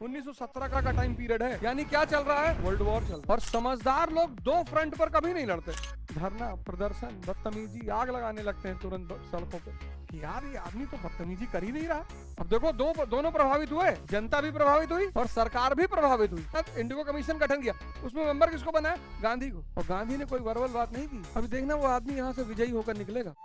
1917 का time period है, यानी क्या चल रहा है, वर्ल्ड वॉर चल रहा है। और समझदार लोग दो फ्रंट पर कभी नहीं लड़ते, धरना, प्रदर्शन, बदतमीजी, आग लगाने लगते हैं तुरंत सड़कों पे कि यार ये आदमी तो बदतमीजी कर ही नहीं रहा। अब देखो दोनों प्रभावित हुए, जनता भी प्रभावित हुई और सरकार भी प्रभावित हुई। इंडिगो कमीशन गठन किया, उसमें मेंबर किसको बनाया, गांधी को, और गांधी ने कोई वर्बल बात नहीं की। अभी देखना वो आदमी यहाँ से विजयी होकर निकलेगा।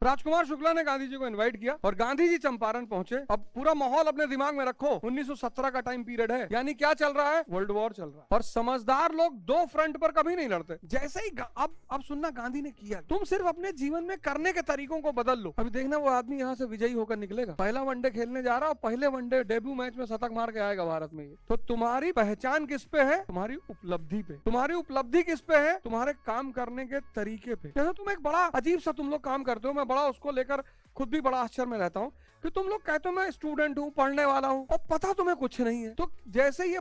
राजकुमार शुक्ला ने गांधी जी को इनवाइट किया और गांधी जी चंपारण पहुंचे। अब पूरा माहौल अपने दिमाग में रखो, 1917 का टाइम पीरियड है, यानी क्या चल रहा है, वर्ल्ड वॉर चल रहा है। और समझदार लोग दो फ्रंट पर कभी नहीं लड़ते। जैसे ही अब सुनना गांधी ने किया, तुम सिर्फ अपने जीवन में करने के तरीकों को बदल लो। अभी देखना वो आदमी यहाँ से विजयी होकर निकलेगा। पहला वनडे खेलने जा रहा है, पहले वनडे डेब्यू मैच में शतक मार के आएगा भारत में। तो तुम्हारी पहचान किस पे है, तुम्हारी उपलब्धि पे। तुम्हारी उपलब्धि किस पे है, तुम्हारे काम करने के तरीके पे। जैसे तुम एक बड़ा अजीब सा तुम लोग काम करते हो, मैं बड़ा उसको लेकर खुद भी बड़ा आश्चर्य में रहता हूँ कि तुम लोग कहते हो मैं स्टूडेंट हूँ, पढ़ने वाला हूँ, और पता तुम्हें कुछ नहीं है। तो जैसे ये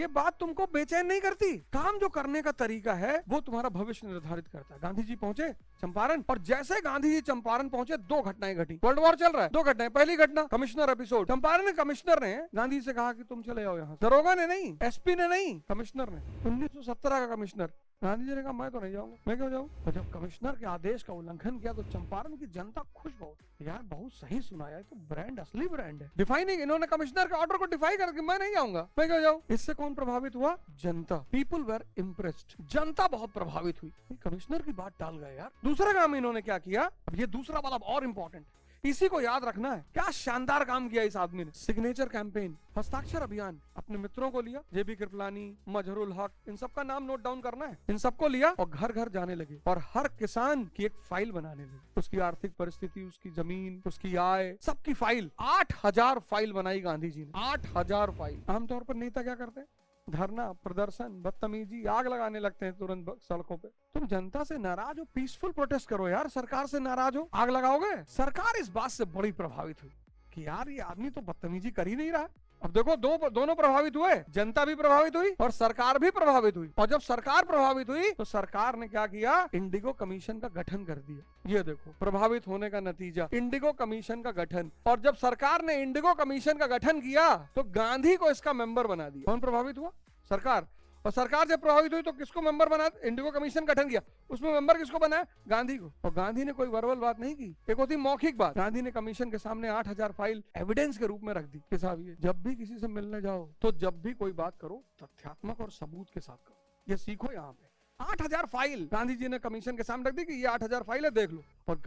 बात तुमको बेचैन नहीं करती। काम जो करने का तरीका है वो तुम्हारा भविष्य निर्धारित करता है। गांधी जी पहुंचे चंपारण, और जैसे गांधी जी चंपारण पहुंचे, दो घटनाएं घटी। वर्ल्ड वॉर चल रहा है, दो घटनाएं। पहली घटना, कमिश्नर एपिसोड। चंपारण कमिश्नर ने गांधी से कहा कि तुम चले जाओ यहाँ। दरोगा ने नहीं, एसपी ने नहीं, कमिश्नर ने। 1917 का कमिश्नर। गांधी जी ने कहा मैं तो नहीं जाऊंगा। मैं क्यों जाऊं? तो जब कमिश्नर के आदेश का उल्लंघन किया तो चंपारण की जनता खुश बहुत, यार बहुत सही सुना यार, तो ब्रांड असली ब्रांड है। डिफाइनिंग, इन्होंने कमिश्नर के ऑर्डर को डिफाई करके मैं नहीं जाऊंगा। मैं क्यों जाऊं? इससे कौन प्रभावित हुआ? जनता। पीपल वेर इम्प्रेस्ड, जनता बहुत प्रभावित हुई। कमिश्नर की बात टाल गए यार। दूसरा काम इन्होंने क्या किया, अब ये दूसरा वाला और इंपॉर्टेंट, इसी को याद रखना है। क्या शानदार काम किया इस आदमी ने। सिग्नेचर कैंपेन, हस्ताक्षर अभियान। अपने मित्रों को लिया, जेबी कृपलानी, मजहरुल हक, इन सबका नाम नोट डाउन करना है। इन सबको लिया और घर घर जाने लगे और हर किसान की एक फाइल बनाने लगे। उसकी आर्थिक परिस्थिति, उसकी जमीन, उसकी आय, सबकी फाइल। 8000 फाइल बनाई गांधी जी ने, 8000 फाइल। आमतौर पर नेता क्या करते हैं, धरना, प्रदर्शन, बदतमीजी, आग लगाने लगते हैं तुरंत सड़कों पे। तुम जनता से नाराज हो, पीसफुल प्रोटेस्ट करो यार। सरकार से नाराज हो, आग लगाओगे? सरकार इस बात से बड़ी प्रभावित हुई कि यार ये आदमी तो बदतमीजी कर ही नहीं रहा। अब देखो दोनों प्रभावित हुए, जनता भी प्रभावित हुई और सरकार भी प्रभावित हुई। और जब सरकार प्रभावित हुई तो सरकार ने क्या किया, इंडिगो कमीशन का गठन कर दिया। ये देखो प्रभावित होने का नतीजा, इंडिगो कमीशन का गठन। और जब सरकार ने इंडिगो कमीशन का गठन किया तो गांधी को इसका मेंबर बना दिया। कौन प्रभावित हुआ? सरकार। और सरकार जब प्रभावित हुई तो किसको मेंबर बना, इंडिगो कमीशन गठन किया, उसमें मेंबर किसको बनाया, गांधी को। और गांधी ने कोई वर्बल बात नहीं की, एक होती मौखिक बात। गांधी ने कमीशन के सामने 8000 फाइल एविडेंस के रूप में रख दी कि साहब ये जब भी किसी से मिलने जाओ तो जब भी कोई बात करो तथ्यात्मक और सबूत के साथ करो। ये सीखो यहाँ पे। 8000 फाइल गांधी जी ने कमीशन के सामने रख दी कि ये 8000 फाइल है, देख लो। और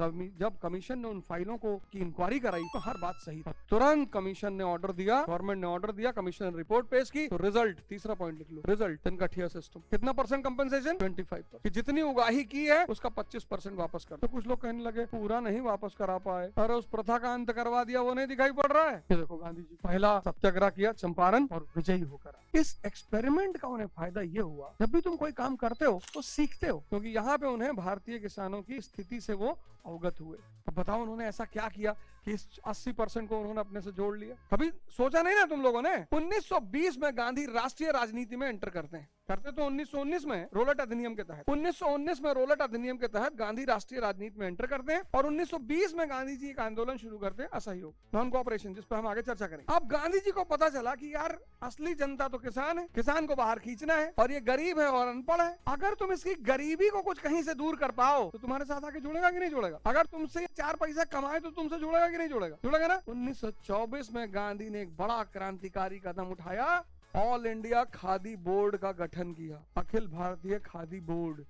जब कमीशन ने उन फाइलों को की इंक्वायरी कराई तो हर बात सही था। तुरंत कमीशन ने ऑर्डर दिया, गवर्नमेंट ने ऑर्डर दिया, कमीशन ने रिपोर्ट पेश की। तो रिजल्ट, तीसरा पॉइंट लिख लो, रिजल्ट तिनकठिया सिस्टम। कितना परसेंट कंपनसेशन? 25%। कि जितनी उगाही की है उसका 25% वापस कर। तो कुछ लोग कहने लगे पूरा नहीं वापस करा पाए, अरे उस प्रथा का अंत करवा दिया, वो नहीं दिखाई पड़ रहा है। ये देखो गांधी जी पहला सत्याग्रह किया चंपारण और विजयी होकर। इस एक्सपेरिमेंट का उन्हें फायदा ये हुआ, जब भी तुम कोई काम करते हो तो सीखते हो, क्योंकि यहाँ पे उन्हें भारतीय किसानों की स्थिति से वो अवगत हुए। अब बताओ उन्होंने ऐसा क्या किया कि इस 80% को उन्होंने अपने से जोड़ लिया। कभी सोचा नहीं ना तुम लोगों ने। 1920 में गांधी राष्ट्रीय राजनीति में एंटर करते तो 1919 में रोलट अधिनियम के तहत 1919 में रोलट अधिनियम के तहत गांधी राष्ट्रीय राजनीति में एंटर करते हैं। और 1920 में गांधी जी एक आंदोलन शुरू करते हैं, असहयोग, नॉन कोऑपरेशन, जिस पर हम आगे चर्चा करेंगे। अब गांधी जी को पता चला कि यार असली जनता तो किसान है, किसान को बाहर खींचना है, और ये गरीब है और अनपढ़ है। अगर तुम इसकी गरीबी को कुछ कहीं से दूर कर पाओ तो तुम्हारे साथ आके जुड़ेगा कि नहीं जुड़ेगा? अगर तुमसे 4 पैसा कमाए तो तुमसे जुड़ेगा कि नहीं जुड़ेगा? जुड़ेगा ना। 1924 में गांधी ने एक बड़ा क्रांतिकारी कदम उठाया, ऑल इंडिया खादी बोर्ड का गठन किया, अखिल भारतीय खादी बोर्ड।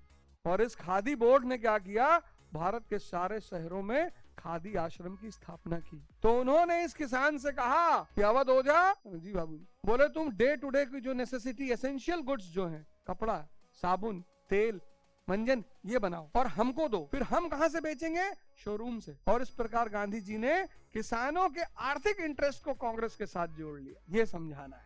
और इस खादी बोर्ड ने क्या किया, भारत के सारे शहरों में खादी आश्रम की स्थापना की। तो उन्होंने इस किसान से कहा कि अवध ओझा जी बाबू, बोले तुम डे टू डे की जो नेसेसिटी, एसेंशियल गुड्स जो हैं, कपड़ा, साबुन, तेल, मंजन, ये बनाओ और हमको दो। फिर हम कहां से बेचेंगे? शोरूम से। और इस प्रकार गांधी जी ने किसानों के आर्थिक इंटरेस्ट को कांग्रेस के साथ जोड़ लिया। ये समझाना है।